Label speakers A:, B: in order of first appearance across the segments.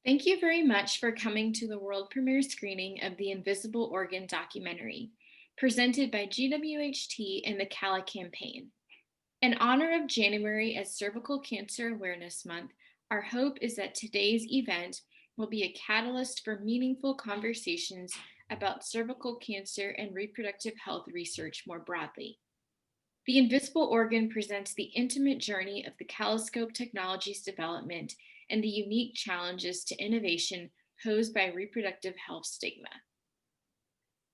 A: Thank you very much for coming to the world premiere screening of the Invisible Organ documentary, presented by GWHT and the CALA campaign. In honor of January as Cervical Cancer Awareness Month, our hope is that today's event will be a catalyst for meaningful conversations about cervical cancer and reproductive health research more broadly. The Invisible Organ presents the intimate journey of the Caloscope technology's development and the unique challenges to innovation posed by reproductive health stigma.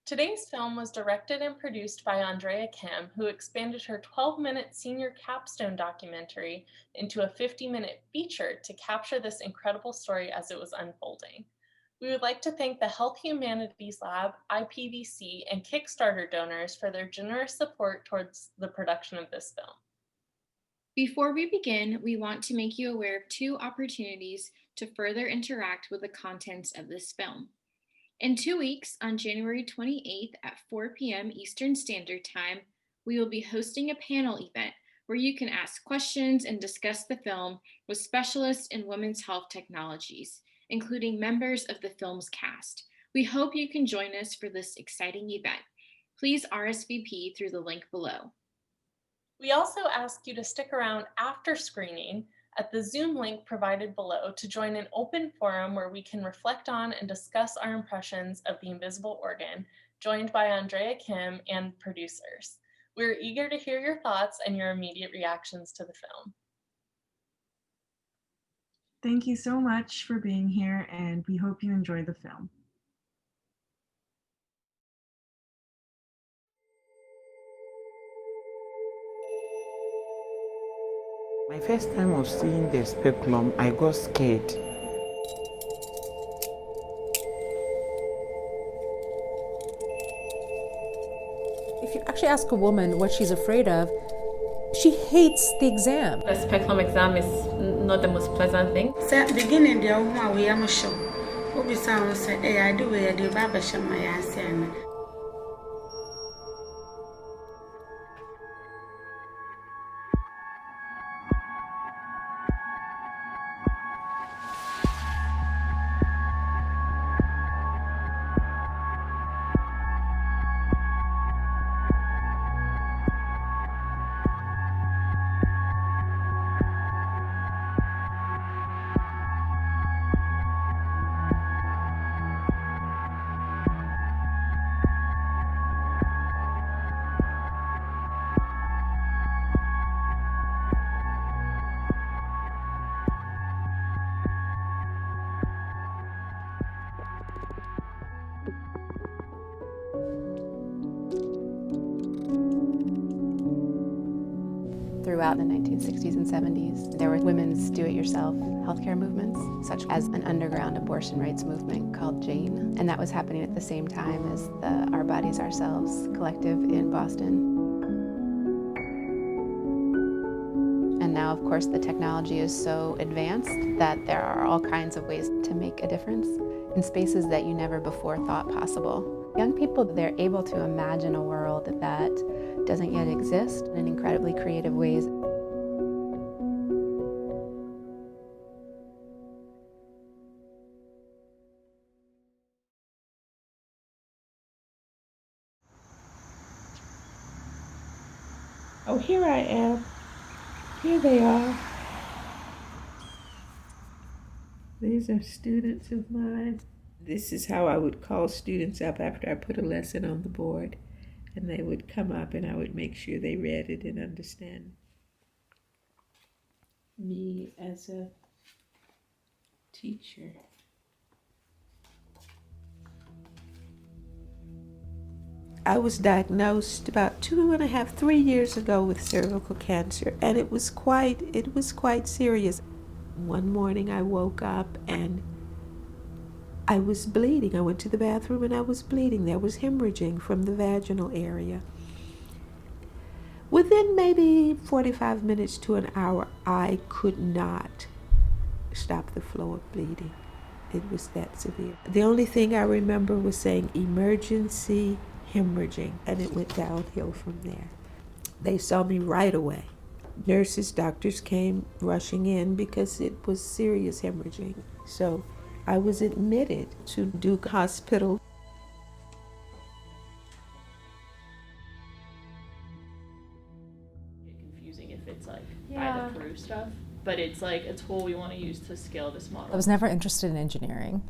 B: Today's film was directed and produced by Andrea Kim, who expanded her 12-minute senior capstone documentary into a 50-minute feature to capture this incredible story as it was unfolding. We would like to thank the Health Humanities Lab, IPVC, and Kickstarter donors for their generous support towards the production of this film.
A: Before we begin, we want to make you aware of two opportunities to further interact with the contents of this film. In 2 weeks, on January 28th at 4 p.m. Eastern Standard Time, we will be hosting a panel event where you can ask questions and discuss the film with specialists in women's health technologies, including members of the film's cast. We hope you can join us for this exciting event. Please RSVP through the link below.
B: We also ask you to stick around after screening at the Zoom link provided below to join an open forum where we can reflect on and discuss our impressions of the Invisible Organ, joined by Andrea Kim and producers. We're eager to hear your thoughts and your immediate reactions to the film.
C: Thank you so much for being here, and we hope you enjoy the film.
D: My first time of seeing the speculum, I got scared.
E: If you actually ask a woman what she's afraid of, she hates the exam.
F: The speculum exam is not the most pleasant thing.
G: Beginning the we am sure. Obi sound say, "Hey, I do where the baba shama yasen."
H: Throughout the 1960s and 70s, there were women's do-it-yourself healthcare movements, such as an underground abortion rights movement called Jane, and that was happening at the same time as the Our Bodies Ourselves collective in Boston. And now, of course, the technology is so advanced that there are all kinds of ways to make a difference in spaces that you never before thought possible. Young people, they're able to imagine a world that doesn't yet exist in incredibly creative ways.
I: Oh, here I am. Here they are. These are students of mine. This is how I would call students up after I put a lesson on the board. And they would come up and I would make sure they read it and understand me as a teacher. I was diagnosed about 2.5, 3 years ago with cervical cancer, and it was quite serious. One morning I woke up and I was bleeding. I went to the bathroom and I was bleeding. There was hemorrhaging from the vaginal area. Within maybe 45 minutes to an hour, I could not stop the flow of bleeding. It was that severe. The only thing I remember was saying emergency hemorrhaging, and it went downhill from there. They saw me right away. Nurses, doctors came rushing in because it was serious hemorrhaging. So I was admitted to Duke Hospital.
J: Confusing if it's like by the through stuff, but it's like a tool we want to use to scale this model.
E: I was never interested in engineering.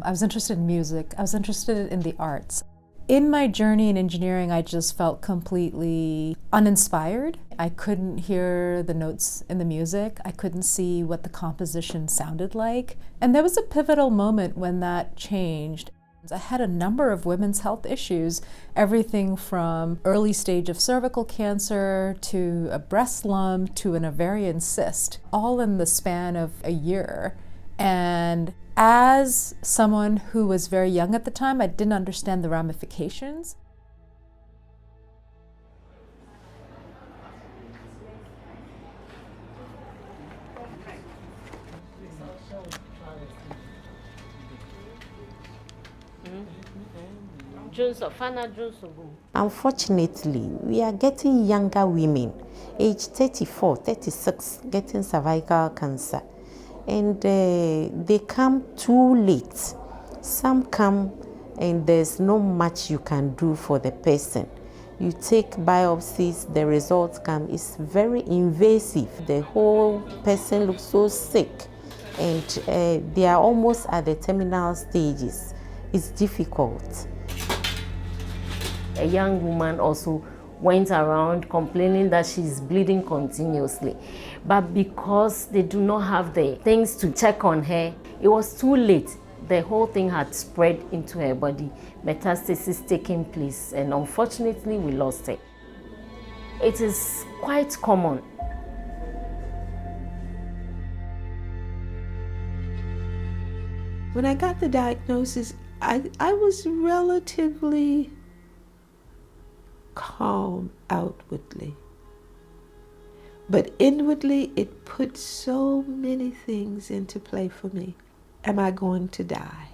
E: I was interested in music. I was interested in the arts. In my journey in engineering, I just felt completely uninspired. I couldn't hear the notes in the music. I couldn't see what the composition sounded like. And there was a pivotal moment when that changed. I had a number of women's health issues, everything from early stage of cervical cancer to a breast lump to an ovarian cyst, all in the span of a year. And as someone who was very young at the time, I didn't understand the ramifications.
K: Unfortunately, we are getting younger women, age 34, 36, getting cervical cancer. And they come too late. Some come and there's not much you can do for the person. You take biopsies, the results come, it's very invasive. The whole person looks so sick and they are almost at the terminal stages. It's difficult.
L: A young woman also went around complaining that she's bleeding continuously. But because they do not have the things to check on her, it was too late. The whole thing had spread into her body, metastasis taking place, and unfortunately we lost her. It is quite common.
I: When I got the diagnosis, I was relatively calm outwardly. But inwardly, it put so many things into play for me. Am I going to die?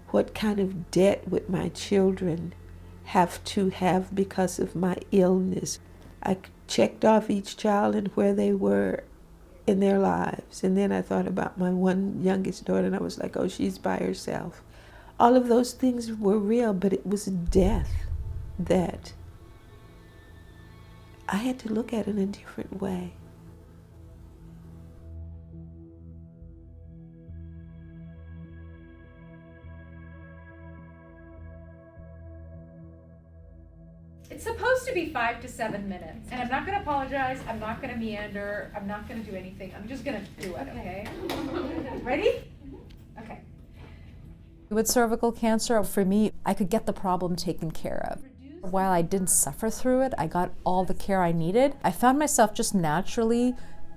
I: What kind of debt would my children have to have because of my illness? I checked off each child and where they were in their lives. And then I thought about my one youngest daughter and I was like, oh, she's by herself. All of those things were real, but it was death that I had to look at it in a different way.
E: It's supposed to be 5 to 7 minutes. And I'm not gonna apologize, I'm not gonna meander, I'm not gonna do anything. I'm just gonna do it, okay? Ready? Okay. With cervical cancer, for me, I could get the problem taken care of. While I didn't suffer through it, I got all the care I needed. I found myself just naturally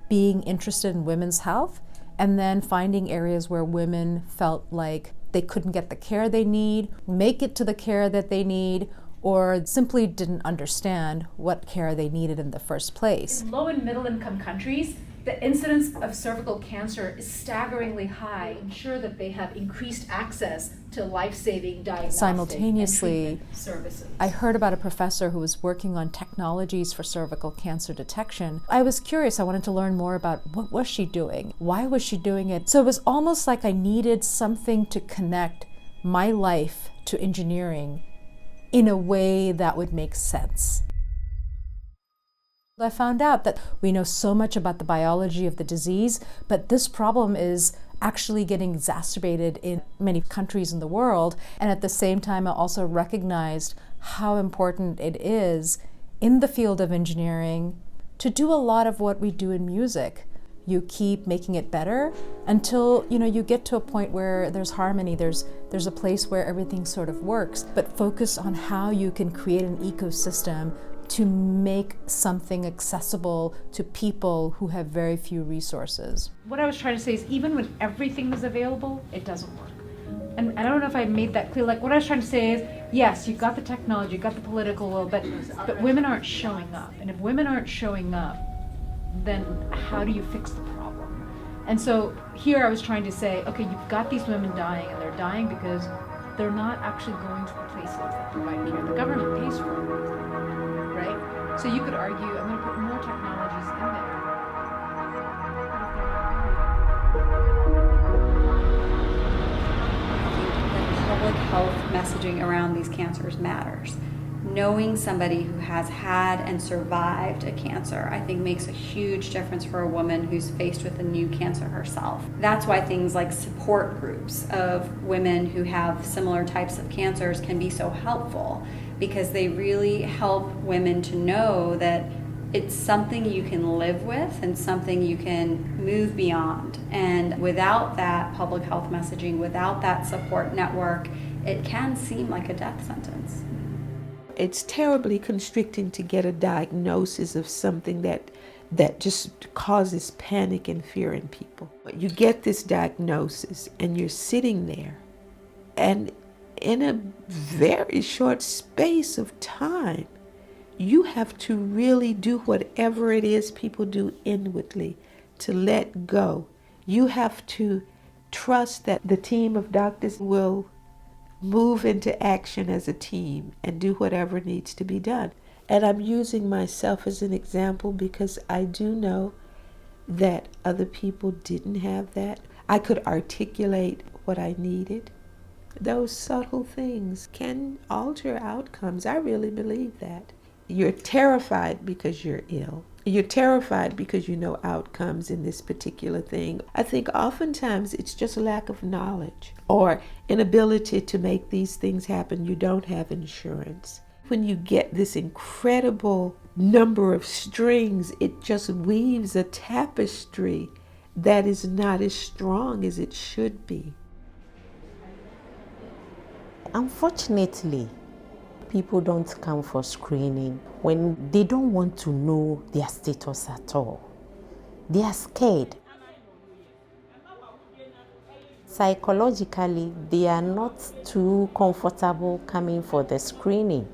E: being interested in women's health and then finding areas where women felt like they couldn't get the care they need, make it to the care that they need, or simply didn't understand what care they needed in the first place. In low and middle income countries, the incidence of cervical cancer is staggeringly high. Ensure that they have increased access to life-saving diagnostic simultaneously and treatment services. I heard about a professor who was working on technologies for cervical cancer detection. I was curious, I wanted to learn more about what was she doing? Why was she doing it? So it was almost like I needed something to connect my life to engineering in a way that would make sense. I found out that we know so much about the biology of the disease, but this problem is actually getting exacerbated in many countries in the world. And at the same time, I also recognized how important it is in the field of engineering to do a lot of what we do in music. You keep making it better until you get to a point where there's harmony, there's a place where everything sort of works, but focus on how you can create an ecosystem to make something accessible to people who have very few resources. What I was trying to say is even when everything is available, it doesn't work. And I don't know if I made that clear. Like what I was trying to say is, yes, you've got the technology, you've got the political will, but women aren't showing up. And if women aren't showing up, then how do you fix the problem? And so here I was trying to say, okay, you've got these women dying, and they're dying because they're not actually going to the places that provide care. The government pays for it. Right? So you could argue, I'm going to put more technologies in there.
M: messaging around these cancers matters. Knowing somebody who has had and survived a cancer, I think, makes a huge difference for a woman who's faced with a new cancer herself. That's why things like support groups of women who have similar types of cancers can be so helpful, because they really help women to know that it's something you can live with and something you can move beyond. And without that public health messaging, without that support network, it can seem like a death sentence.
I: It's terribly constricting to get a diagnosis of something that just causes panic and fear in people. You get this diagnosis and you're sitting there, and in a very short space of time, you have to really do whatever it is people do inwardly, to let go. You have to trust that the team of doctors will move into action as a team and do whatever needs to be done. And I'm using myself as an example because I do know that other people didn't have that. I could articulate what I needed. Those subtle things can alter outcomes. I really believe that. You're terrified because you're ill. You're terrified because you know outcomes in this particular thing. I think oftentimes it's just a lack of knowledge or inability to make these things happen. You don't have insurance. When you get this incredible number of strings, it just weaves a tapestry that is not as strong as it should be.
K: Unfortunately, people don't come for screening when they don't want to know their status at all. They are scared. Psychologically, they are not too comfortable coming for the screening.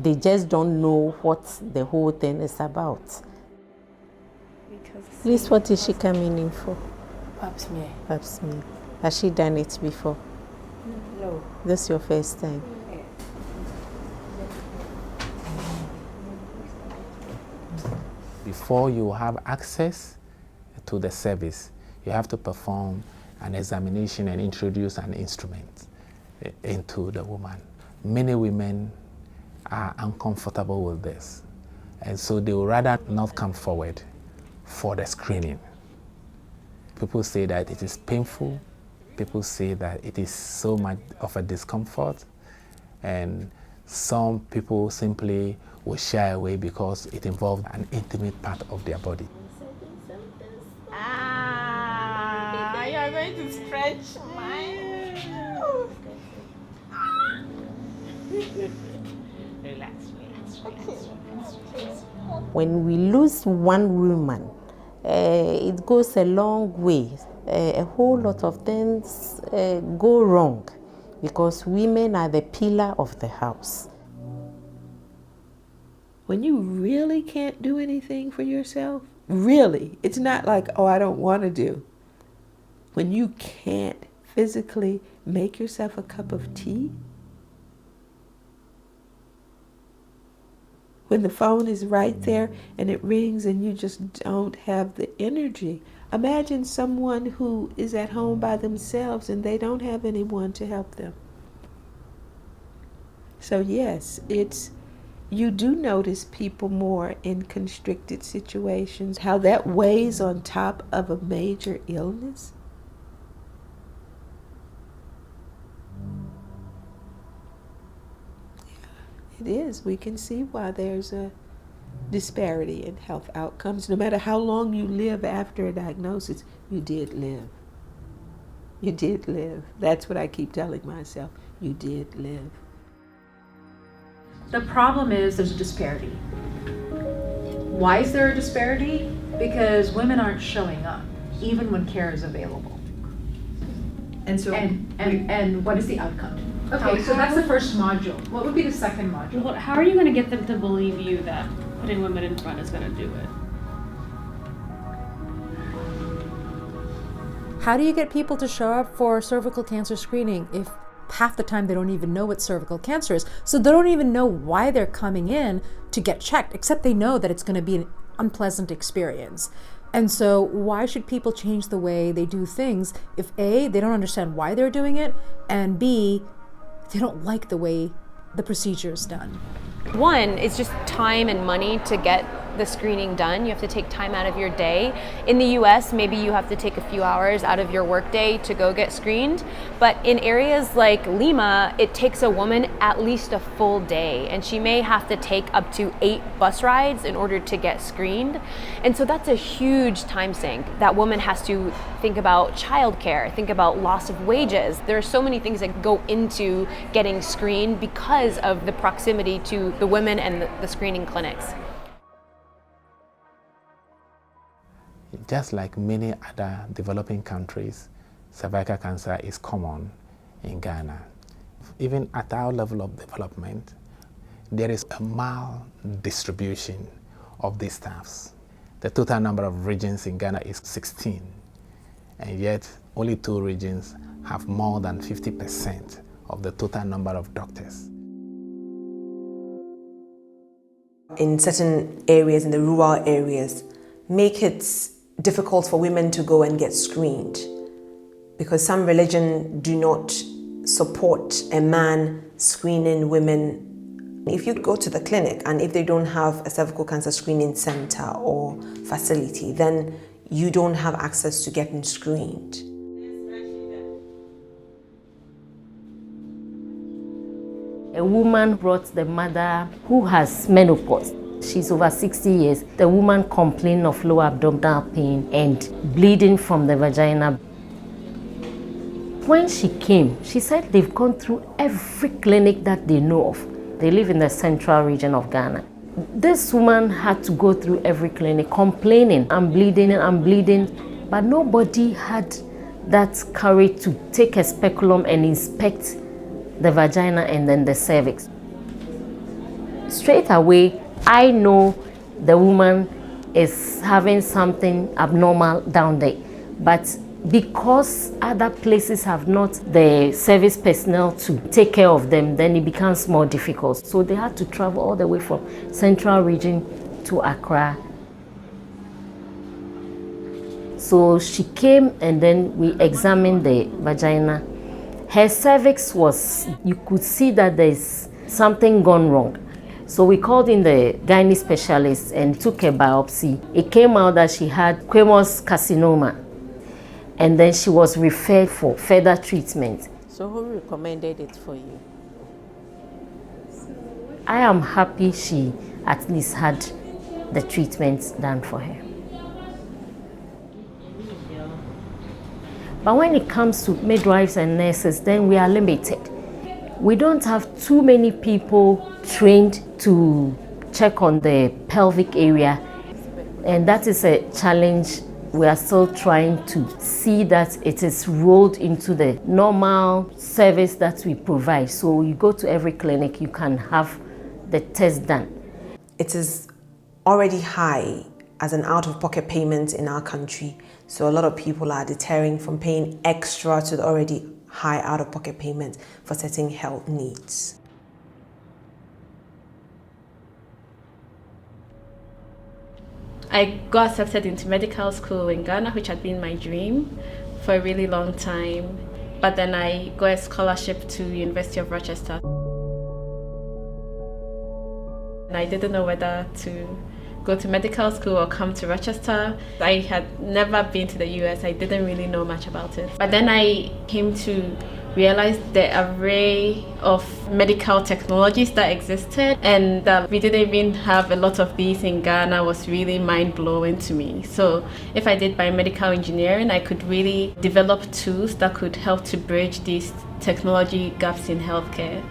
K: They just don't know what the whole thing is about. Please, what is she coming in for?
N: Pap smear.
K: Pap smear. Has she done it before?
N: No.
K: This is your first time?
D: Before you have access to the service, you have to perform an examination and introduce an instrument into the woman. Many women are uncomfortable with this, and so they would rather not come forward for the screening. People say that it is painful. People say that it is so much of a discomfort, and some people simply will shy away because it involves an intimate part of their body.
N: Ah, you are going to stretch mine. Relax, relax.
K: When we lose one woman, it goes a long way. A whole lot of things go wrong because women are the pillar of the house.
I: When you really can't do anything for yourself, really, it's not like, oh, I don't want to do. When you can't physically make yourself a cup of tea, when the phone is right there and it rings and you just don't have the energy. Imagine someone who is at home by themselves and they don't have anyone to help them. So yes, you do notice people more in constricted situations, how that weighs on top of a major illness. It is. We can see why there's a disparity in health outcomes. No matter how long you live after a diagnosis, you did live. You did live. That's what I keep telling myself. You did live.
E: The problem is there's a disparity. Why is there a disparity? Because women aren't showing up, even when care is available.
C: And so
E: and what is the outcome? Okay, so that's the first module. What would be the second module?
J: Well, how are you going to get them to believe you that putting women in front is going to do it?
O: How do you get people to show up for cervical cancer screening if half the time they don't even know what cervical cancer is? So they don't even know why they're coming in to get checked, except they know that it's going to be an unpleasant experience. And so why should people change the way they do things if A, they don't understand why they're doing it, and B, they don't like the way the procedure is done.
P: One is just time and money to get the screening done. You have to take time out of your day. In the US, maybe you have to take a few hours out of your workday to go get screened. But in areas like Lima, it takes a woman at least a full day, and she may have to take up to 8 bus rides in order to get screened. And so that's a huge time sink. That woman has to think about childcare, think about loss of wages. There are so many things that go into getting screened because of the proximity to the women and the screening clinics.
D: Just like many other developing countries, cervical cancer is common in Ghana. Even at our level of development, there is a maldistribution of these staffs. The total number of regions in Ghana is 16, and yet only 2 regions have more than 50% of the total number of doctors.
Q: In certain areas, in the rural areas, make it difficult for women to go and get screened because some religion do not support a man screening women. If you go to the clinic and if they don't have a cervical cancer screening center or facility, then you don't have access to getting screened.
L: A woman brought the mother who has menopause. She's over 60 years. The woman complained of low abdominal pain and bleeding from the vagina. When she came, she said they've gone through every clinic that they know of. They live in the central region of Ghana. This woman had to go through every clinic complaining, I'm bleeding, but nobody had that courage to take a speculum and inspect the vagina and then the cervix. Straight away, I know the woman is having something abnormal down there, but because other places have not the service personnel to take care of them, then it becomes more difficult. So they had to travel all the way from Central Region to Accra. So she came and then we examined the vagina. Her cervix was, you could see that there's something gone wrong. So we called in the gynae specialist and took a biopsy. It came out that she had squamous carcinoma, and then she was referred for further treatment.
K: So who recommended it for you?
L: I am happy she at least had the treatment done for her. But when it comes to midwives and nurses, then we are limited. We don't have too many people trained to check on the pelvic area, and that is a challenge. We are still trying to see that it is rolled into the normal service that we provide. So you go to every clinic, you can have the test done.
Q: It is already high as an out-of-pocket payment in our country, so a lot of people are deterring from paying extra to the already high out-of-pocket payment for certain health needs.
J: I got accepted into medical school in Ghana, which had been my dream for a really long time. But then I got a scholarship to University of Rochester. And I didn't know whether to go to medical school or come to Rochester. I had never been to the US. I didn't really know much about it. But then I came to realize the array of medical technologies that existed, and that we didn't even have a lot of these in Ghana was really mind-blowing to me. So if I did biomedical engineering, I could really develop tools that could help to bridge these technology gaps in healthcare.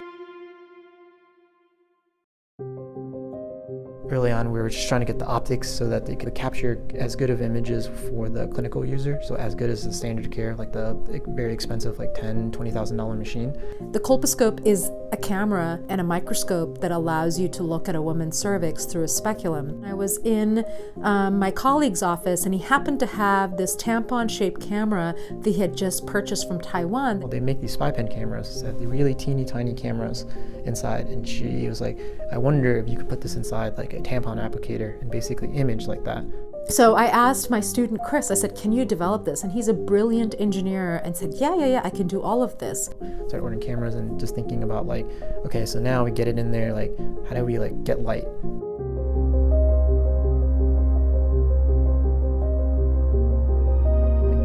R: Early on, we were just trying to get the optics so that they could capture as good of images for the clinical user, so as good as the standard care, like the very expensive, like $10,000, $20,000 machine.
O: The colposcope is a camera and a microscope that allows you to look at a woman's cervix through a speculum. I was in my colleague's office, and he happened to have this tampon-shaped camera that he had just purchased from Taiwan.
R: Well, they make these spy pen cameras, the really teeny tiny cameras inside, and she was like, I wonder if you could put this inside like a tampon applicator and basically image like that.
O: So I asked my student Chris, I said, can you develop this? And he's a brilliant engineer and said, yeah, I can do all of this.
R: Started ordering cameras and just thinking about like, okay, so now we get it in there, like how do we like get light?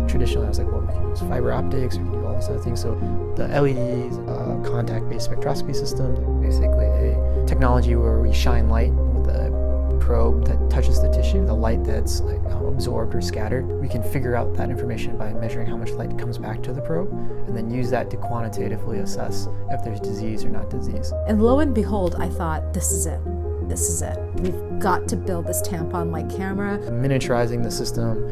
R: Traditionally I was like, well, we can use fiber optics, we can do all these other things. So the LEDs, contact-based spectroscopy system, basically a technology where we shine light with a probe that touches the tissue, the light that's like absorbed or scattered. We can figure out that information by measuring how much light comes back to the probe and then use that to quantitatively assess if there's disease or not disease.
O: And lo and behold, I thought, this is it. This is it. We've got to build this tampon-like camera.
R: Miniaturizing the system,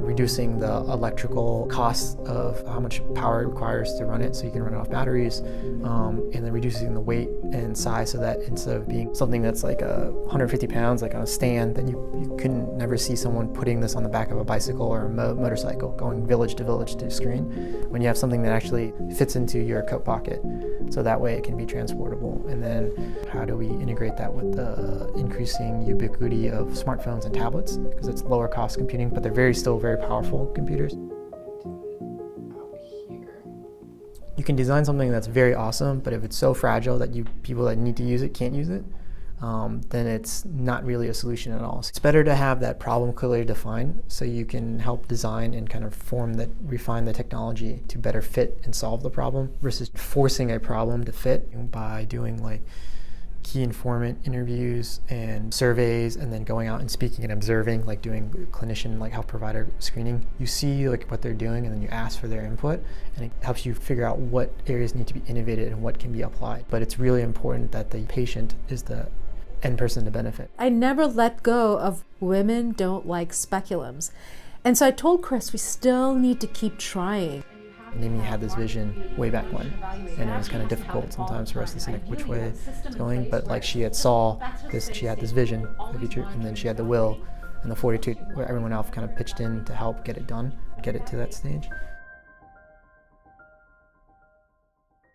R: reducing the electrical costs of how much power it requires to run it so you can run it off batteries, and then reducing the weight and size so that instead of being something that's like 150 pounds, like on a stand, then you couldn't never see someone putting this on the back of a bicycle or a motorcycle, going village to screen, when you have something that actually fits into your coat pocket. So that way it can be transportable. And then how do we integrate that with the increasing ubiquity of smartphones and tablets, because it's lower cost computing, but they're still very powerful computers. You can design something that's very awesome, but if it's so fragile that people that need to use it can't use it, then it's not really a solution at all. So it's better to have that problem clearly defined so you can help design and kind of refine the technology to better fit and solve the problem versus forcing a problem to fit by doing like key informant interviews and surveys and then going out and speaking and observing, like doing clinician, like health provider screening. You see like what they're doing and then you ask for their input, and it helps you figure out what areas need to be innovated and what can be applied. But it's really important that the patient is the end person to benefit.
O: I never let go of women don't like speculums. And so I told Chris, we still need to keep trying.
R: Amy had this vision way back when, and it was kind of difficult sometimes for us to see which way it's going, but like she had this vision for the future, and then she had the will and the fortitude where everyone else kind of pitched in to help get it done, get it to that stage.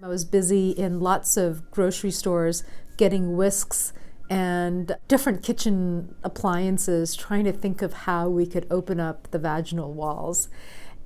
O: I was busy in lots of grocery stores getting whisks and different kitchen appliances, trying to think of how we could open up the vaginal walls.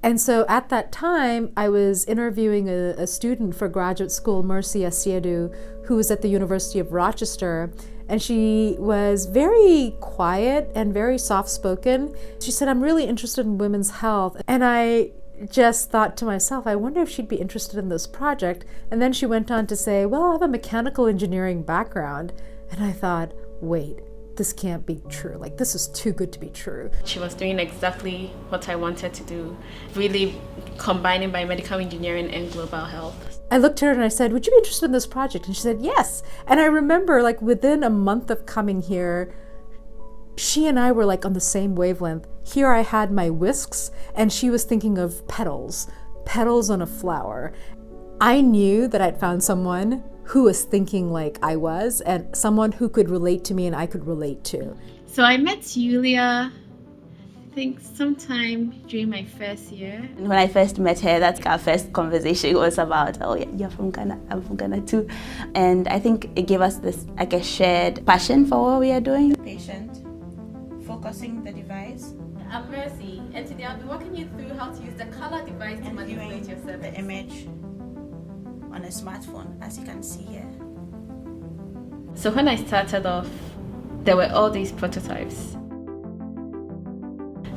O: And so at that time, I was interviewing a student for graduate school, Mercy Asiedu, who was at the University of Rochester, and she was very quiet and very soft-spoken. She said, I'm really interested in women's health. And I just thought to myself, I wonder if she'd be interested in this project. And then she went on to say, well, I have a mechanical engineering background. And I thought, wait, this can't be true. Like, this is too good to be true.
J: She was doing exactly what I wanted to do, really combining biomedical engineering and global health.
O: I looked at her and I said, would you be interested in this project? And she said, yes. And I remember, like, within a month of coming here, she and I were like on the same wavelength. Here I had my whisks and she was thinking of petals on a flower. I knew that I'd found someone who was thinking like I was, and someone who could relate to me and I could relate to.
J: So I met Julia, I think sometime during my first year.
S: And when I first met her, that's our first conversation was about, oh yeah, you're from Ghana, I'm from Ghana too. And I think it gave us this, like, a shared passion for what we are doing.
G: Patient, focusing the device.
J: I'm Mercy, and today I'll be walking you through how to use the color device to manipulate your cervix.
G: The image on a smartphone, as you can see here.
J: So when I started off, there were all these prototypes.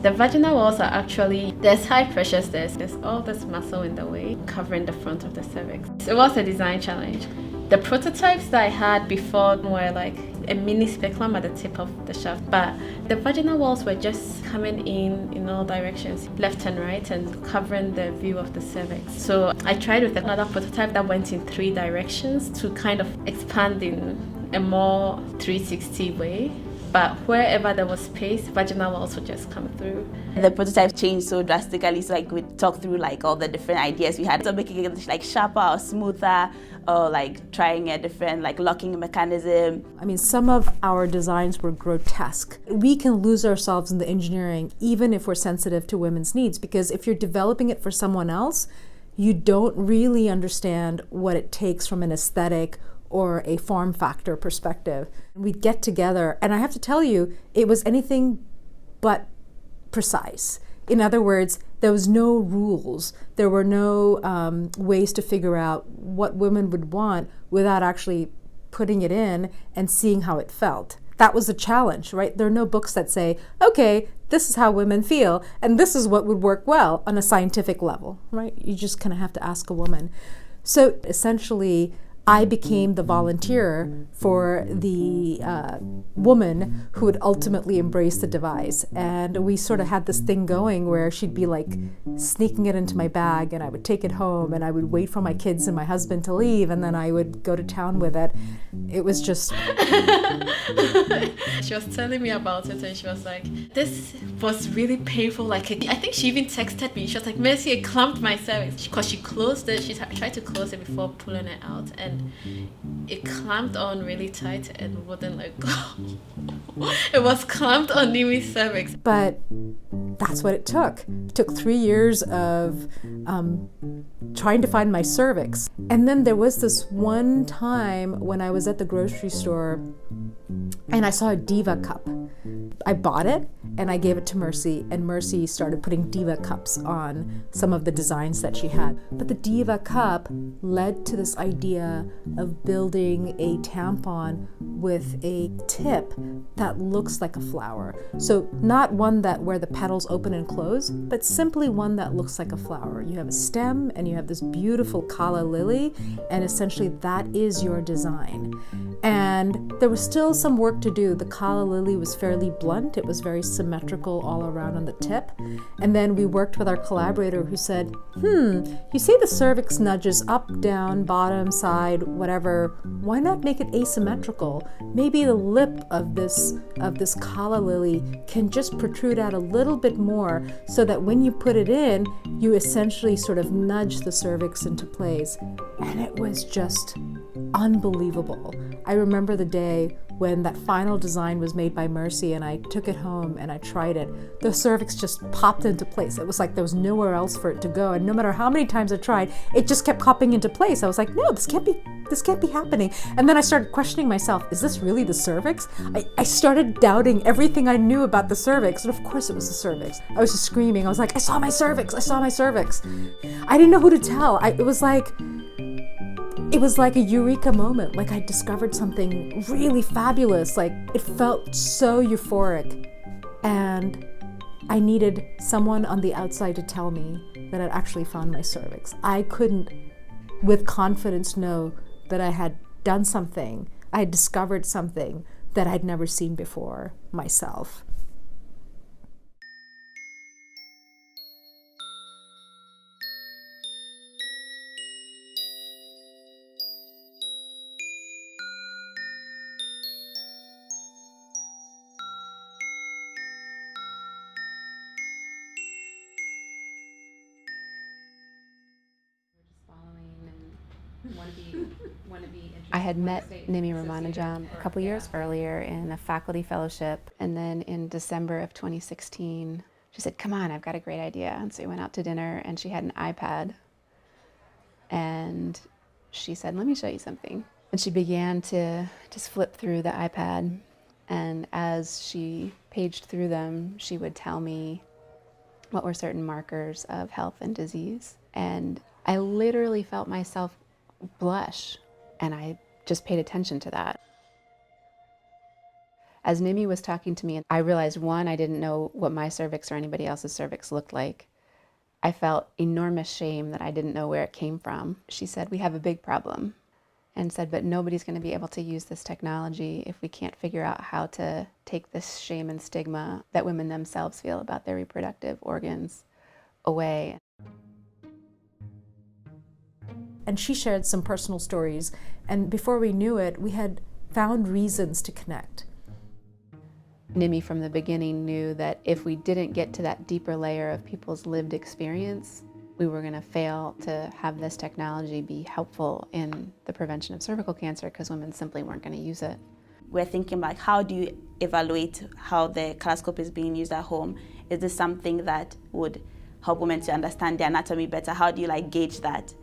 J: The vaginal walls are actually, there's high pressure stairs. There's all this muscle in the way, covering the front of the cervix. It was a design challenge. The prototypes that I had before were like a mini speculum at the tip of the shaft, but the vaginal walls were just coming in all directions, left and right, and covering the view of the cervix. So I tried with another prototype that went in 3 directions to kind of expand in a more 360 way. But wherever there was space, vaginal walls would just come through.
S: The prototype changed so drastically, so like we talked through like all the different ideas we had. So making it like sharper or smoother, or like trying a different like locking mechanism.
O: I mean, some of our designs were grotesque. We can lose ourselves in the engineering even if we're sensitive to women's needs, because if you're developing it for someone else, you don't really understand what it takes from an aesthetic or a form factor perspective. We'd get together, and I have to tell you, it was anything but precise. In other words, there was no rules. There were no ways to figure out what women would want without actually putting it in and seeing how it felt. That was a challenge, right? There are no books that say, okay, this is how women feel, and this is what would work well on a scientific level, right? You just kind of have to ask a woman. So essentially, I became the volunteer for the woman who would ultimately embrace the device. And we sort of had this thing going where she'd be like sneaking it into my bag, and I would take it home, and I would wait for my kids and my husband to leave, and then I would go to town with it. It was just...
J: She was telling me about it, and she was like, this was really painful. Like, I think she even texted me. She was like, Mercy, it clamped my cervix. Because she closed it. She tried to close it before pulling it out. And it clamped on really tight and wouldn't let go. It was clamped on Nimi's cervix.
O: But that's what it took. It took 3 years of trying to find my cervix. And then there was this one time when I was at the grocery store and I saw a Diva cup. I bought it and I gave it to Mercy, and Mercy started putting Diva cups on some of the designs that she had. But the Diva cup led to this idea of building a tampon with a tip that looks like a flower. So not one that where the petals open and close, but simply one that looks like a flower. You have a stem and you have this beautiful calla lily, and essentially that is your design. And there was still some work to do. The calla lily was fairly blunt. It was very symmetrical all around on the tip. And then we worked with our collaborator who said, you see the cervix nudges up, down, bottom, side, whatever. Why not make it asymmetrical? Maybe the lip of this calla lily can just protrude out a little bit more so that when you put it in, you essentially sort of nudge the cervix into place. And it was just unbelievable. I remember the day when that final design was made by Mercy and I took it home and I tried it. The cervix just popped into place. It was like there was nowhere else for it to go, and no matter how many times I tried, it just kept popping into place. I was like, no, this can't be happening. And then I started questioning myself, is this really the cervix? I started doubting everything I knew about the cervix, and of course it was the cervix. I was just screaming. I was like, I saw my cervix, I saw my cervix. I didn't know who to tell. It was like a Eureka moment, like I discovered something really fabulous, like it felt so euphoric, and I needed someone on the outside to tell me that I'd actually found my cervix. I couldn't with confidence know that I had done something, I had discovered something that I'd never seen before myself.
H: I had met Nimi Ramanujam a couple years earlier in a faculty fellowship, and then in December of 2016, she said, come on, I've got a great idea. And so we went out to dinner, and she had an iPad, and she said, let me show you something. And she began to just flip through the iPad, and as she paged through them, she would tell me what were certain markers of health and disease. And I literally felt myself blush, and I just paid attention to that. As Nimi was talking to me, I realized, one, I didn't know what my cervix or anybody else's cervix looked like. I felt enormous shame that I didn't know where it came from. She said, we have a big problem, and said, but nobody's going to be able to use this technology if we can't figure out how to take this shame and stigma that women themselves feel about their reproductive organs away.
O: And she shared some personal stories, and before we knew it, we had found reasons to connect.
H: Nimi from the beginning knew that if we didn't get to that deeper layer of people's lived experience, we were going to fail to have this technology be helpful in the prevention of cervical cancer because women simply weren't going to use it.
S: We're thinking like, how do you evaluate how the coloscope is being used at home? Is this something that would help women to understand their anatomy better? How do you gauge that?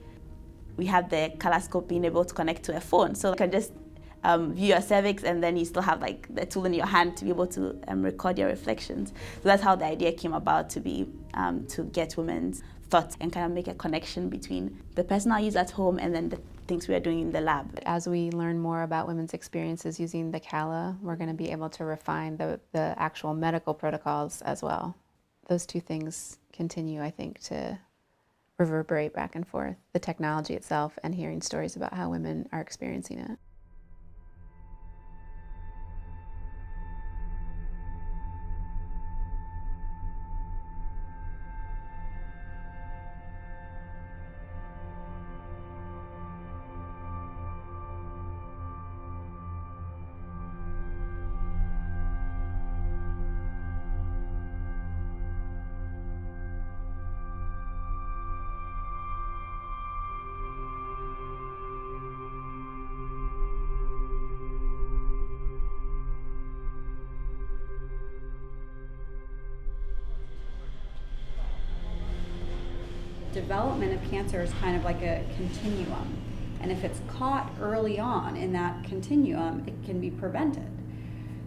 S: We have the coloscope being able to connect to a phone, so I can just view your cervix, and then you still have like the tool in your hand to be able to record your reflections. So that's how the idea came about, to be to get women's thoughts and kind of make a connection between the personal use at home and then the things we are doing in the lab.
H: As we learn more about women's experiences using the CALA, we're going to be able to refine the actual medical protocols as well. Those two things continue, I think, to reverberate back and forth, the technology itself and hearing stories about how women are experiencing it.
M: Development of cancer is kind of like a continuum, and if it's caught early on in that continuum, it can be prevented.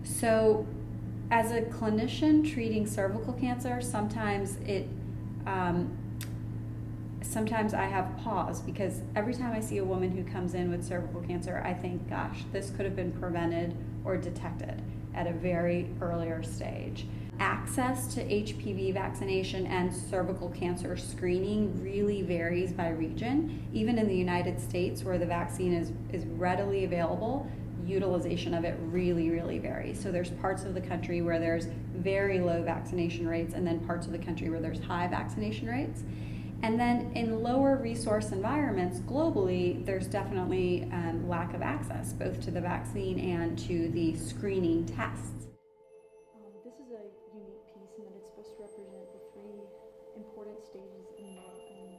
M: So as a clinician treating cervical cancer, sometimes I have pause, because every time I see a woman who comes in with cervical cancer, I think, gosh, this could have been prevented or detected at a very earlier stage. Access to HPV vaccination and cervical cancer screening really varies by region. Even in the United States, where the vaccine is readily available, utilization of it really, really varies. So there's parts of the country where there's very low vaccination rates, and then parts of the country where there's high vaccination rates. And then in lower resource environments globally, there's definitely lack of access, both to the vaccine and to the screening tests.
T: This is a unique piece in that it's supposed to represent the three important stages in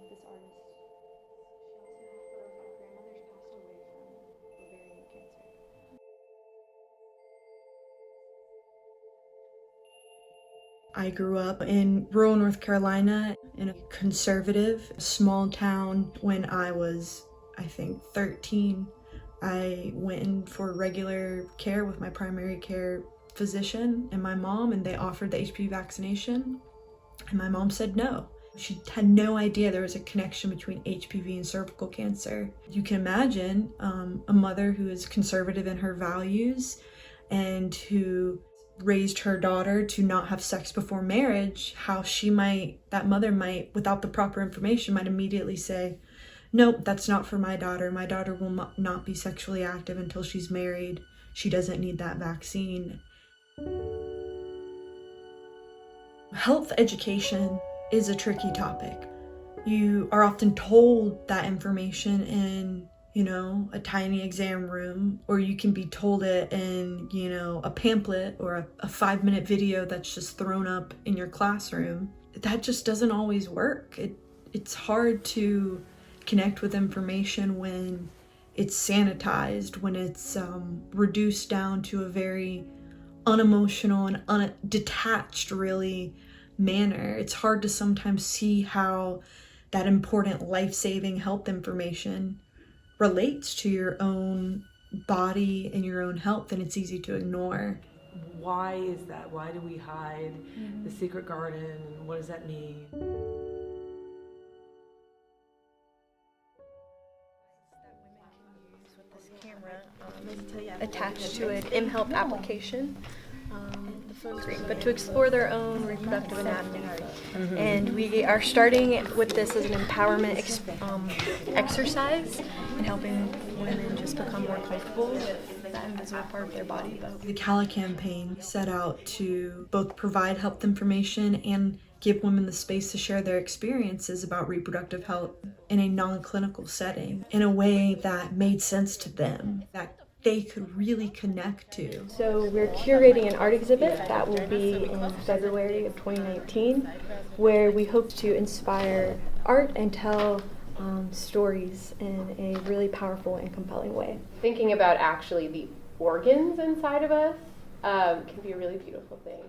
T: this artist. Her grandmother's passed away from ovarian cancer.
C: I grew up in rural North Carolina in a conservative small town. When I was, I think, 13, I went in for regular care with my primary care physician and my mom, and they offered the HPV vaccination, and my mom said no. She had no idea there was a connection between HPV and cervical cancer. You can imagine a mother who is conservative in her values and who raised her daughter to not have sex before marriage, how that mother might, without the proper information, might immediately say, nope, that's not for my daughter. My daughter will not be sexually active until she's married. She doesn't need that vaccine. Health education is a tricky topic. You are often told that information in, a tiny exam room, or you can be told it in, a pamphlet or a 5-minute video that's just thrown up in your classroom. That just doesn't always work. It's hard to connect with information when it's sanitized, when it's reduced down to a very unemotional and detached, really, manner. It's hard to sometimes see how that important life-saving health information relates to your own body and your own health, and it's easy to ignore.
U: Why is that? Why do we hide the secret garden, and what does that mean?
V: Attached to an mHealth application, but to explore their own reproductive anatomy. And we are starting with this as an empowerment exercise and helping women just become more comfortable with that invisible part of their body.
C: The CALA campaign set out to both provide health information and give women the space to share their experiences about reproductive health in a non-clinical setting, in a way that made sense to them, that they could really connect to.
V: So we're curating an art exhibit that will be in February of 2019, where we hope to inspire art and tell stories in a really powerful and compelling way.
W: Thinking about actually the organs inside of us can be a really beautiful thing.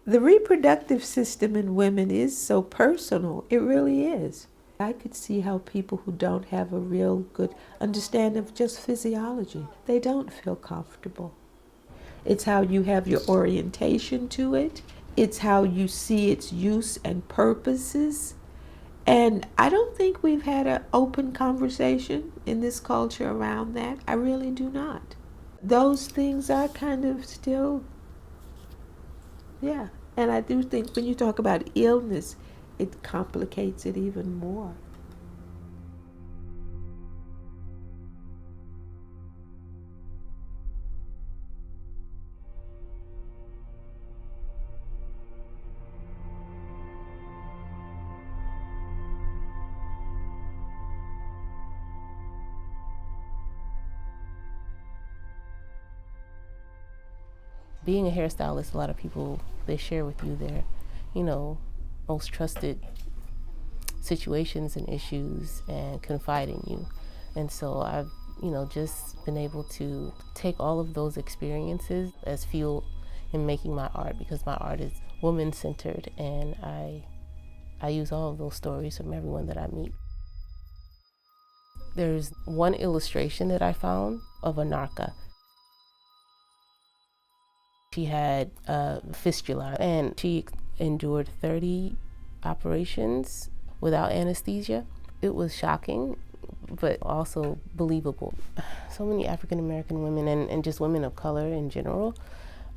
I: The reproductive system in women is so personal. It really is. I could see how people who don't have a real good understanding of just physiology, they don't feel comfortable. It's how you have your orientation to it. It's how you see its use and purposes. And I don't think we've had an open conversation in this culture around that. I really do not. Those things are kind of still, yeah. And I do think when you talk about illness, it complicates it even more.
A: Being a hairstylist, a lot of people, they share with you their, most trusted situations and issues and confide in you. And so I've, just been able to take all of those experiences as fuel in making my art, because my art is woman-centered, and I use all of those stories from everyone that I meet. There's one illustration that I found of a narca. She had a fistula, and she endured 30 operations without anesthesia. It was shocking, but also believable. So many African American women and just women of color in general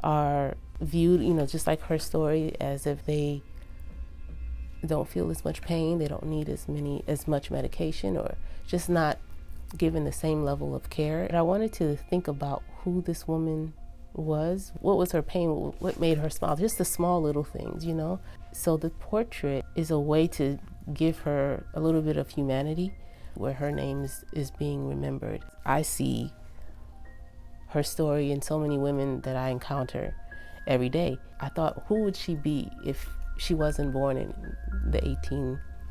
A: are viewed, just like her story, as if they don't feel as much pain, they don't need as much medication, or just not given the same level of care. And I wanted to think about who this woman was, what was her pain, what made her smile, just the small little things, So the portrait is a way to give her a little bit of humanity, where her name is being remembered. I see her story in so many women that I encounter every day. I thought, who would she be if she wasn't born in the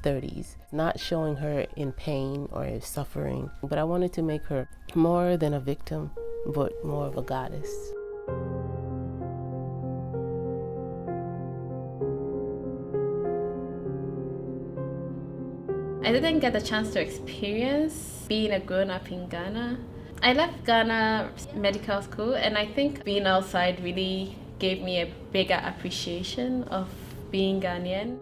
A: 1830s? Not showing her in pain or suffering, but I wanted to make her more than a victim, but more of a goddess.
J: I didn't get the chance to experience being a grown-up in Ghana. I left Ghana medical school, and I think being outside really gave me a bigger appreciation of being Ghanaian.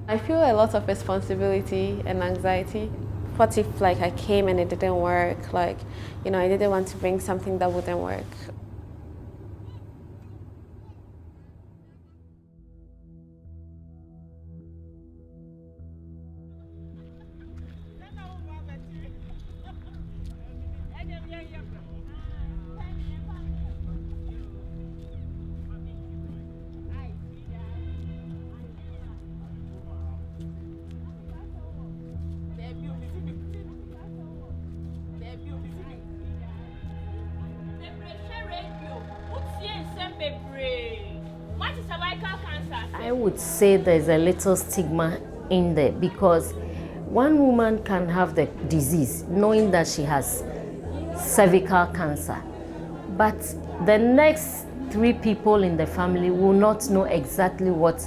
A: I feel a lot of responsibility and anxiety. What if I came and it didn't work? I didn't want to bring something that wouldn't work.
L: I would say there's a little stigma in there, because one woman can have the disease knowing that she has cervical cancer, but the next 3 people in the family will not know exactly what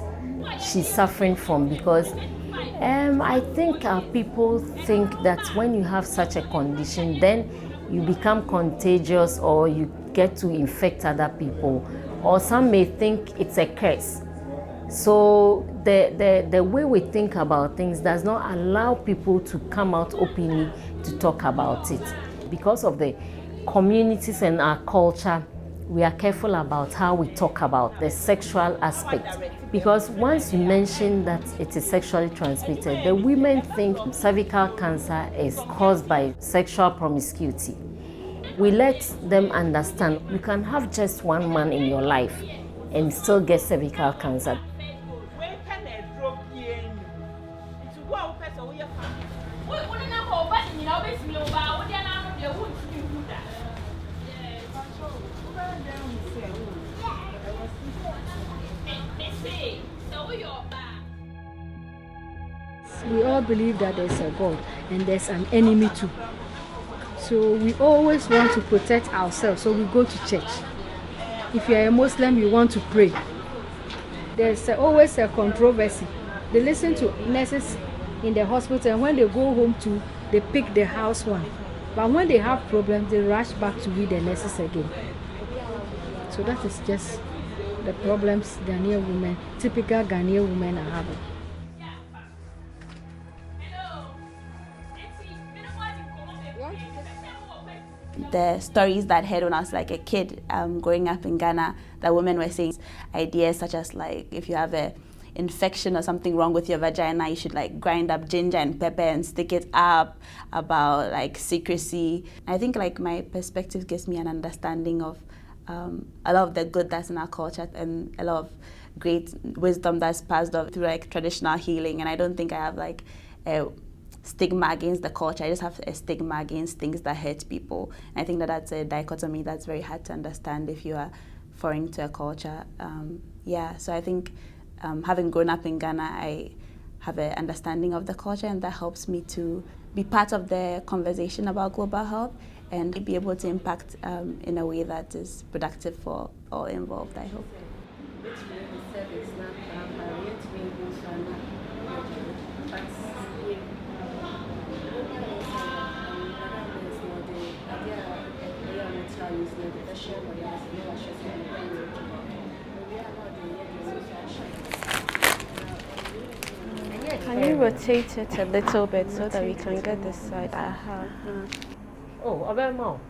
L: she's suffering from, because I think people think that when you have such a condition, then you become contagious or you get to infect other people, or some may think it's a curse. So the way we think about things does not allow people to come out openly to talk about it. Because of the communities and our culture, we are careful about how we talk about the sexual aspect. Because once you mention that it is sexually transmitted, the women think cervical cancer is caused by sexual promiscuity. We let them understand you can have just one man in your life and still get cervical cancer.
B: We all believe that there's a God and there's an enemy too. So we always want to protect ourselves, so we go to church. If you are a Muslim, you want to pray. There's always a controversy. They listen to nurses in the hospital, and when they go home too, they pick the house one. But when they have problems, they rush back to read the nurses again. So that is just the problems Ghanaian women, typical Ghanaian women are having.
S: The stories that I heard when I was like a kid growing up in Ghana, that women were saying ideas such as like if you have a infection or something wrong with your vagina, you should like grind up ginger and pepper and stick it up, about like secrecy. I think like my perspective gives me an understanding of a lot of the good that's in our culture and a lot of great wisdom that's passed on through like traditional healing. And I don't think I have like a stigma against the culture. I just have a stigma against things that hurt people. And I think that that's a dichotomy that's very hard to understand if you are foreign to a culture. So I think having grown up in Ghana, I have an understanding of the culture, and that helps me to be part of the conversation about global health and be able to impact in a way that is productive for all involved, I hope.
B: Can you rotate it a little bit so that we can get this side?
L: Oh, a bit more.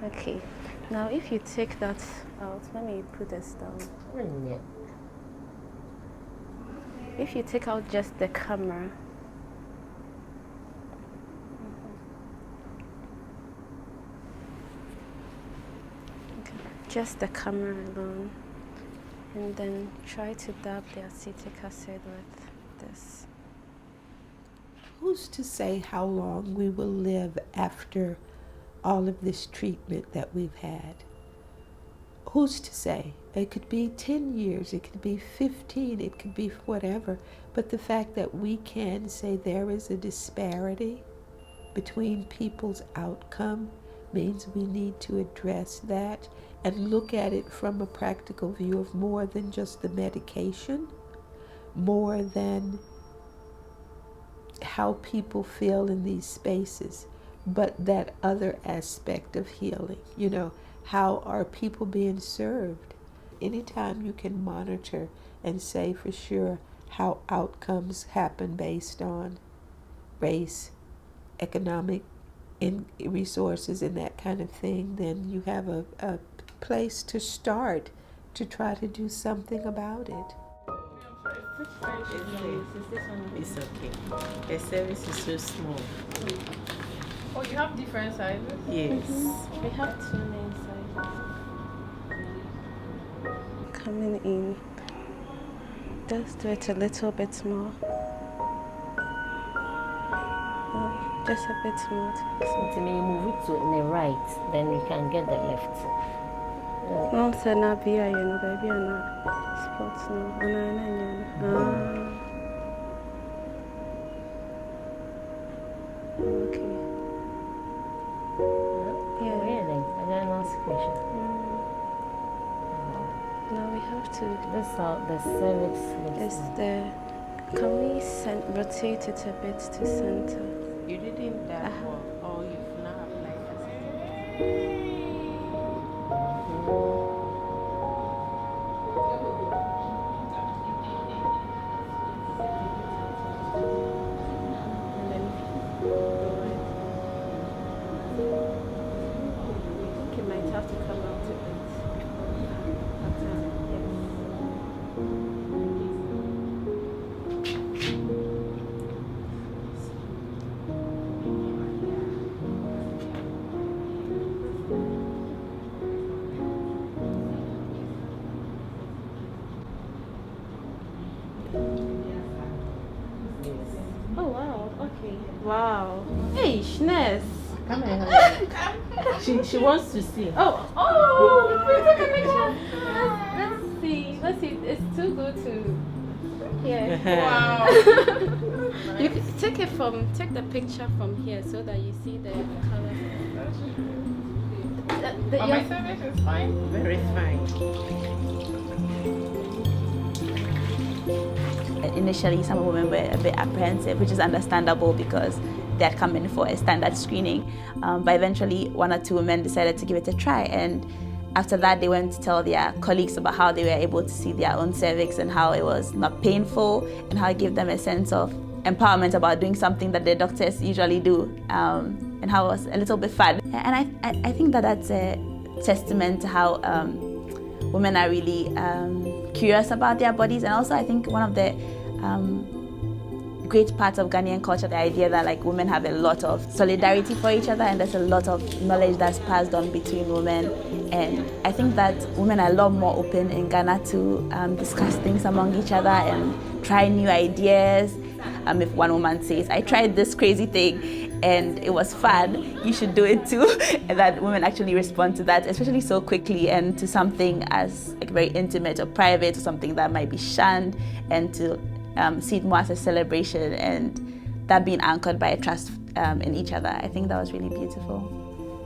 B: Okay. Now, if you take that out, let me put this down. If you take out just the camera, just the camera alone, and then try to dab the acetic acid with this.
I: Who's to say how long we will live after all of this treatment that we've had? Who's to say? It could be 10 years, it could be 15, it could be whatever. But the fact that we can say there is a disparity between people's outcome means we need to address that and look at it from a practical view of more than just the medication, more than how people feel in these spaces, but that other aspect of healing. You know, how are people being served? Anytime you can monitor and say for sure how outcomes happen based on race, economic resources, and that kind of thing, then you have a place to start to try to do something about it.
F: It's okay. The cervix is so small.
J: Oh, you have different sizes?
F: Yes.
B: We have two main sizes. Coming in. Just do it a little bit more. Just a bit more.
L: So when you move it to the right, then you can get the left.
B: No, say na biya you baby na sports no. Okay. Yeah.
L: Really? I don't know situation.
B: Now we have to.
L: This is how the cervix
B: is the. Can we rotate it a bit to center?
F: You didn't that one, or you've not applied as
W: Wow. Hey, Shnes.
F: Come here. She wants to see.
W: Oh, we took a picture. Let's see. It's too good to. Yeah. Wow. You take the picture from here so that you see the color.
F: My cervix is fine. Very fine.
S: Initially, some women were a bit apprehensive, which is understandable because they had come in for a standard screening. But eventually, 1 or 2 women decided to give it a try. And after that, they went to tell their colleagues about how they were able to see their own cervix and how it was not painful and how it gave them a sense of empowerment about doing something that the doctors usually do, and how it was a little bit fun. And I think that that's a testament to how women are really curious about their bodies. And also I think one of the great parts of Ghanaian culture, the idea that like women have a lot of solidarity for each other and there's a lot of knowledge that's passed on between women. And I think that women are a lot more open in Ghana to discuss things among each other and try new ideas. If one woman says, I tried this crazy thing and it was fun, you should do it too. And that women actually respond to that, especially so quickly, and to something as like very intimate or private, or something that might be shunned, and to see it more as a celebration, and that being anchored by a trust in each other. I think that was really beautiful.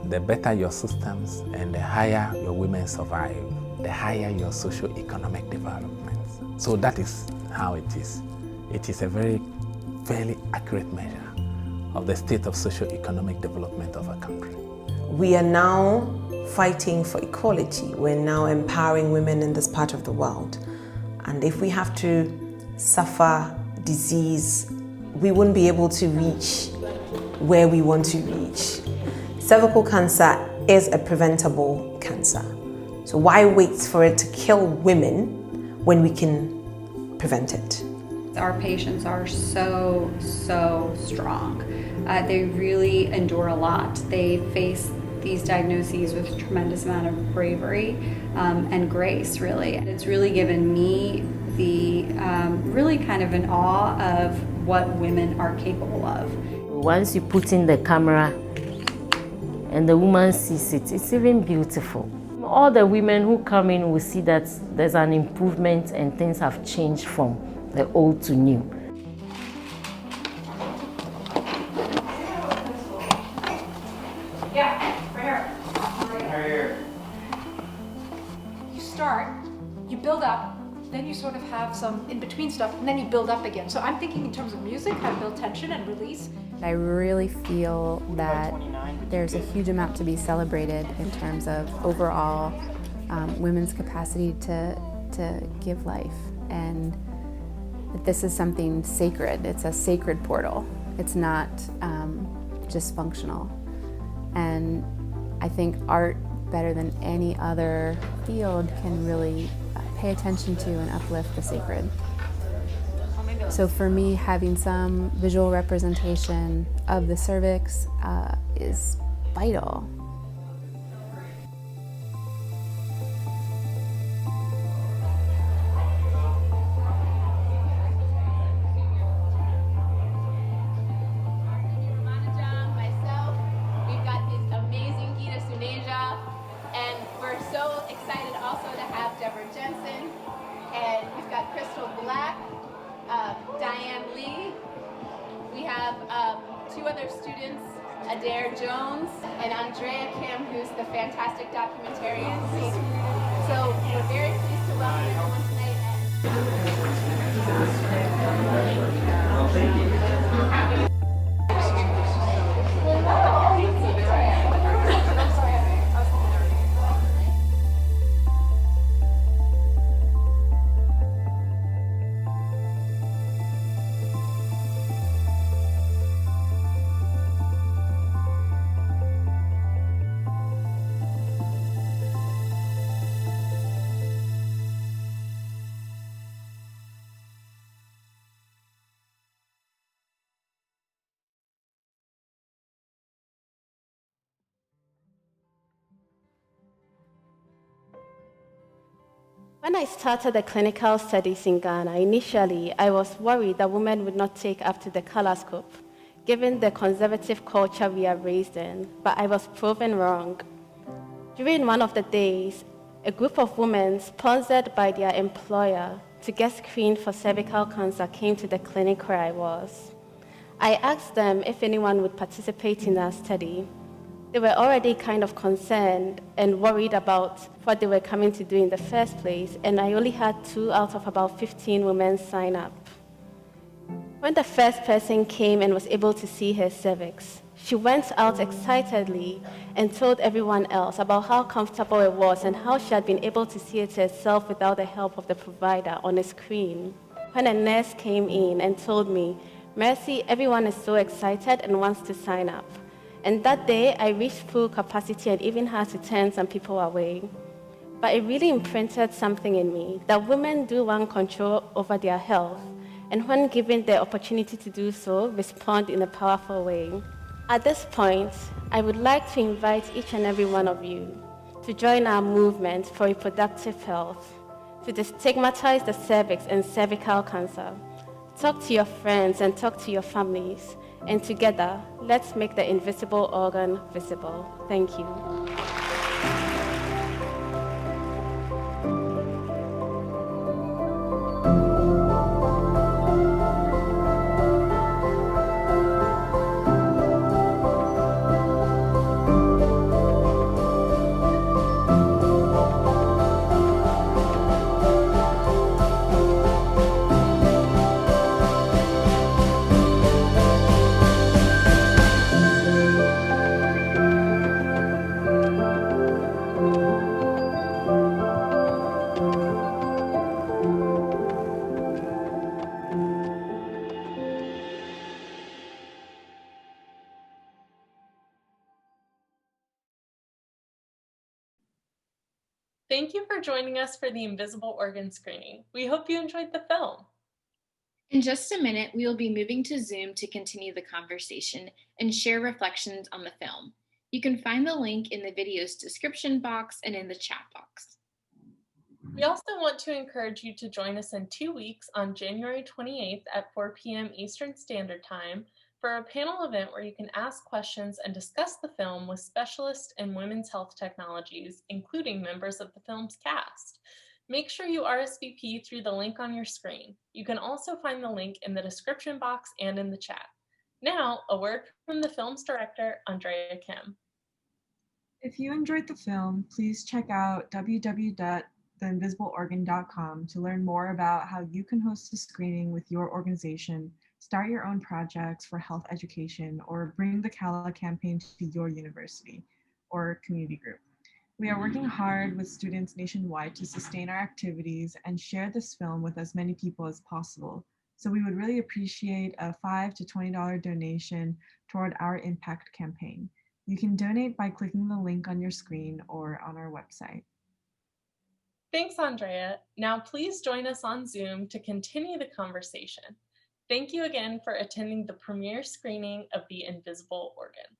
D: The better your systems and the higher your women survive, the higher your socio-economic development. So that is how it is. It is a very fairly accurate measure of the state of socio-economic development of a country.
Q: We are now fighting for equality. We're now empowering women in this part of the world. And if we have to suffer disease, we wouldn't be able to reach where we want to reach. Cervical cancer is a preventable cancer. So why wait for it to kill women when we can prevent it?
M: Our patients are so strong. They really endure a lot. They face these diagnoses with a tremendous amount of bravery and grace, really. And it's really given me the really kind of an awe of what women are capable of.
L: Once you put in the camera and the woman sees it, it's even beautiful. All the women who come in will see that there's an improvement and things have changed from the old to new.
O: Yeah, right here. You start, you build up, then you sort of have some in-between stuff, and then you build up again. So I'm thinking in terms of music, how to build tension and release.
H: I really feel that there's a huge amount to be celebrated in terms of overall women's capacity to give life, and that this is something sacred. It's a sacred portal. It's not just functional. And I think art, better than any other field, can really pay attention to and uplift the sacred. So for me, having some visual representation of the cervix is vital.
W: And Andrea Kim, who's the fantastic documentarian. So we're very pleased to welcome everyone tonight. When I started the clinical studies in Ghana, initially I was worried that women would not take up to the colonoscope given the conservative culture we are raised in, but I was proven wrong. During one of the days, a group of women sponsored by their employer to get screened for cervical cancer came to the clinic where I was. I asked them if anyone would participate in our study. They were already kind of concerned and worried about what they were coming to do in the first place, and I only had 2 out of about 15 women sign up. When the first person came and was able to see her cervix, she went out excitedly and told everyone else about how comfortable it was and how she had been able to see it herself without the help of the provider on a screen. When a nurse came in and told me, "Mercy, everyone is so excited and wants to sign up." And that day, I reached full capacity and even had to turn some people away. But it really imprinted something in me, that women do want control over their health, and when given the opportunity to do so, respond in a powerful way. At this point, I would like to invite each and every one of you to join our movement for reproductive health, to destigmatize the cervix and cervical cancer. Talk to your friends and talk to your families, and together, let's make the invisible organ visible. Thank you.
E: Thank you for joining us for the Invisible Organ Screening. We hope you enjoyed the film.
N: In just a minute, we will be moving to Zoom to continue the conversation and share reflections on the film. You can find the link in the video's description box and in the chat box.
E: We also want to encourage you to join us in 2 weeks on January 28th at 4 p.m. Eastern Standard Time for a panel event where you can ask questions and discuss the film with specialists in women's health technologies, including members of the film's cast. Make sure you RSVP through the link on your screen. You can also find the link in the description box and in the chat. Now, a word from the film's director, Andrea Kim.
C: If you enjoyed the film, please check out www.theinvisibleorgan.com to learn more about how you can host a screening with your organization, start your own projects for health education, or bring the CALA campaign to your university or community group. We are working hard with students nationwide to sustain our activities and share this film with as many people as possible. So we would really appreciate a $5 to $20 donation toward our impact campaign. You can donate by clicking the link on your screen or on our website.
E: Thanks, Andrea. Now please join us on Zoom to continue the conversation. Thank you again for attending the premiere screening of The Invisible Organ.